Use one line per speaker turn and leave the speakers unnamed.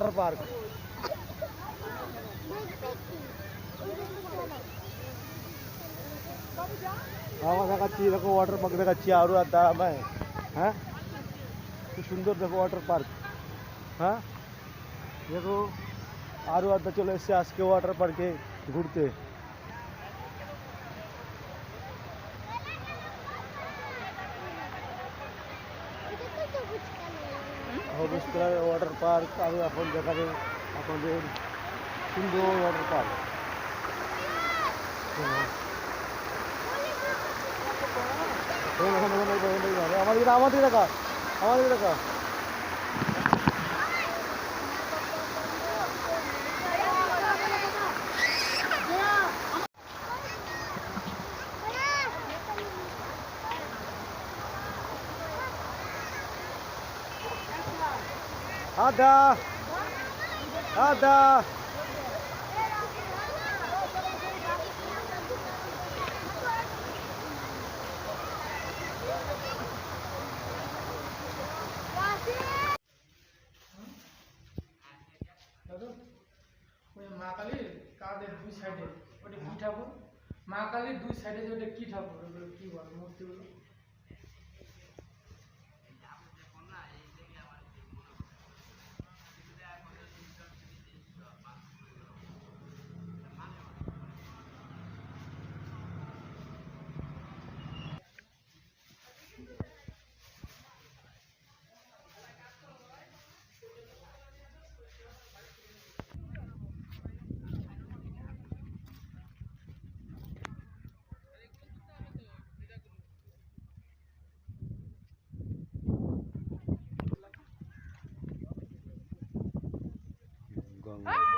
Water park. আমরা দেখাচ্ছি এরকম ওয়াটার পার্ক দেখাচ্ছি আরও আর দাঁড়াবে। হ্যাঁ খুব সুন্দর দেখো ওয়াটার পার্ক। হ্যাঁ দেখো আরও আড্ডা চলে এসছে আজকে ওয়াটার পার্কে ঘুরতে। হলুদ কালারের ওয়াটার পার্ক আরও এখন দেখাবে আপনাদের সুন্দর ওয়াটার পার্ক। আমাদের দেখা আমাদের দেখা আদা আদা
মা কালীর কাদের দুই সাইডে ওটা কি ঠাকুর? মা কালীর দুই সাইডে যে ওটা কি ঠাকুর? ওগুলো কি বলে মূর্তিগুলো?
গঙ্গা